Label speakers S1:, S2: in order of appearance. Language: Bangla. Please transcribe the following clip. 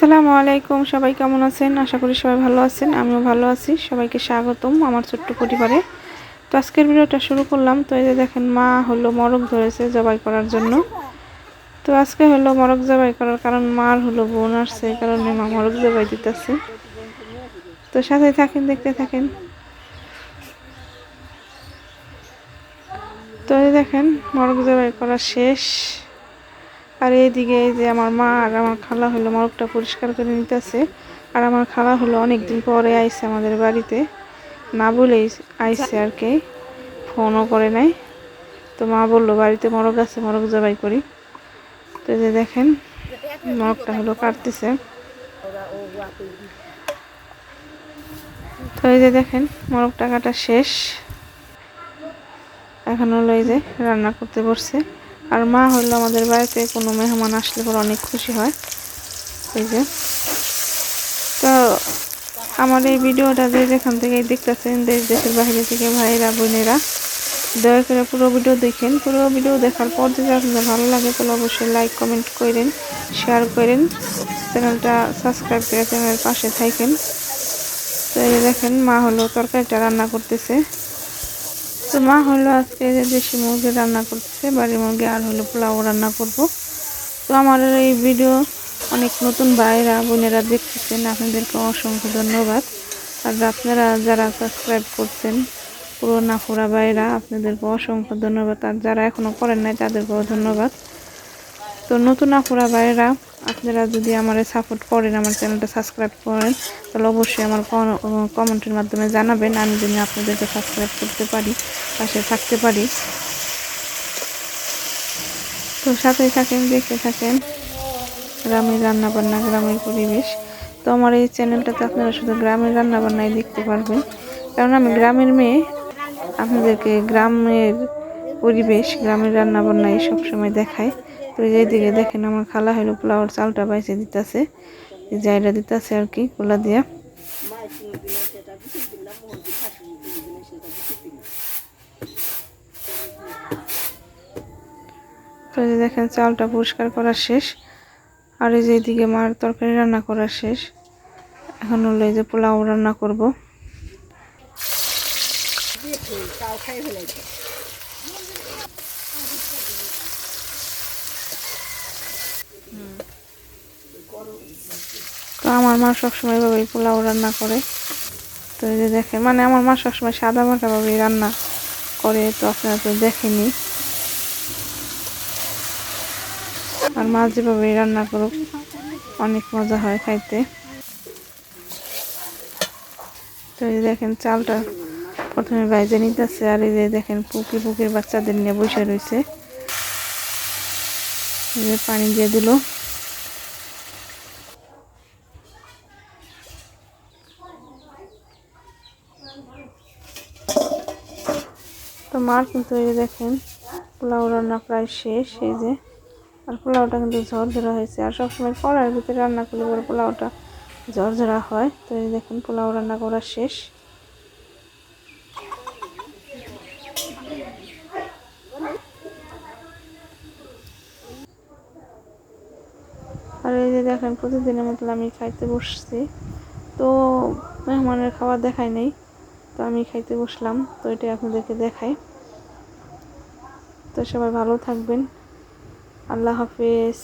S1: আসসালামু আলাইকুম, সবাই কেমন আছেন? আশা করি সবাই ভালো আছেন। আমিও ভালো আছি। সবাইকে স্বাগতম আমার ছোট্ট পরিবারে। তো আজকের ভিডিওটা শুরু করলাম। তো এই যে দেখেন, মা হলো মোরগ ধরেছে জবাই করার জন্য। তো আজকে হলো মোরগ জবাই করার কারণ মার হলো বোন আসছে, এই কারণে মা মোরগ জবাই দিতেছে। তো সাথে থাকেন, দেখতে থাকেন। তো এই দেখেন, মোরগ জবাই করা শেষ। আর এইদিকে এই যে আমার মা আর আমার খালা হলো মোরগটা পরিষ্কার করে নিতেছে। আর আমার খালা হলো অনেকদিন পরে আইছে আমাদের বাড়িতে, না বলেই আইছে আর কি, ফোনও করে নাই। তো মা বললো বাড়িতে মোরগ আছে, মোরগ জবাই করি। তো এই যে দেখেন, মোরগটা হলো কাটতেছে। তো এই যে দেখেন, মোরগটা কাটা শেষ। এখন হলো এই যে রান্না করতে বসছে। আর মা হলো আমাদের বাড়িতে কোনো মেহমান আসলে পর অনেক খুশি হয়। এই যে, তো আমার এই ভিডিওটা যে যেখান থেকে দেখতেছেন, দেশ দেশের বাইরে থেকে ভাইরা বোনেরা, দয়া করে পুরো ভিডিও দেখেন। পুরো ভিডিও দেখার পর যদি আপনাদের ভালো লাগে তাহলে অবশ্যই লাইক কমেন্ট করেন, শেয়ার করেন, চ্যানেলটা সাবস্ক্রাইব করে চ্যানেলের পাশে থাকেন। তো এই দেখেন, মা হলো তরকারিটা রান্না করতেছে। তো মা হলো আজকে যে দেশি মুরগি রান্না করতেছে, বাড়ির মুরগি, আর হলো পোলাও রান্না করব। তো আমার এই ভিডিও অনেক নতুন ভাইরা বোনেরা দেখতেছেন, আপনাদেরকে অসংখ্য ধন্যবাদ। আর আপনারা যারা সাবস্ক্রাইব করছেন পুরোনা ফুরা ভাইরা, আপনাদেরকে অসংখ্য ধন্যবাদ। আর যারা এখনও করেন নাই তাদেরকেও ধন্যবাদ। তো নতুন আপুরা ভাইরা, আপনারা যদি আমার সাপোর্ট করেন, আমার চ্যানেলটা সাবস্ক্রাইব করেন, তাহলে অবশ্যই আমার কমেন্টের মাধ্যমে জানাবেন, আমি যদি আপনাদেরকে সাবস্ক্রাইব করতে পারি, পাশে থাকতে পারি। তো সাথেই থাকেন, দেখতে থাকেন গ্রামের রান্নাবান্না, গ্রামের পরিবেশ। তো আমার এই চ্যানেলটাতে আপনারা শুধু গ্রামের রান্নাবান্নাই দেখতে পারবেন, কারণ আমি গ্রামের মেয়ে। আপনাদেরকে গ্রামের পরিবেশ, গ্রামের রান্নাবান্নাই সবসময় দেখায়। তো এইদিকে দেখেন, আমার খালা হলো পোলাওর চালটা বাইছে দিতেছে, জায়গা দিতেছে আর কি, কোলা দিয়া। তো এই যে দেখেন, চালটা পরিষ্কার করা শেষ। আর এই যে এইদিকে মার তরকারি রান্না করা শেষ। এখন হলো এই যে পোলাও রান্না করব। তো আমার মা সবসময় ভাবেই পোলাও রান্না করে। তো এই যে দেখেন, মানে আমার মা সবসময় সাদা মাটা ভাবেই রান্না করে, তো আপনারা তো দেখেনি। আর মা যেভাবে রান্না করুক অনেক মজা হয় খাইতে। তো এই দেখেন, চালটা প্রথমে বাইজে নিতেছে। আর এই যে দেখেন, পুকির বাচ্চাদের নিয়ে বসে রয়েছে। এই যে পানি দিয়ে দিল। তো মার কিন্তু এই যে দেখেন, পোলাও রান্না প্রায় শেষ। এই যে, আর পোলাওটা কিন্তু ঝরঝরা হয়েছে। আর সবসময় কড়াইয়ের ভিতরে রান্না করলে পরে পোলাওটা ঝরঝরা হয়। তো এই দেখেন, পোলাও রান্না করা শেষ। আর এই যে দেখেন, প্রতিদিনের মতো আমি খাইতে বসছি। তো মেহমানের খাবার দেখাই নেই, তো আমি খাইতে বসলাম। তো এটাই আপনাদেরকে দেখাই। তো সবাই ভালো থাকবেন। আল্লাহ হাফেজ।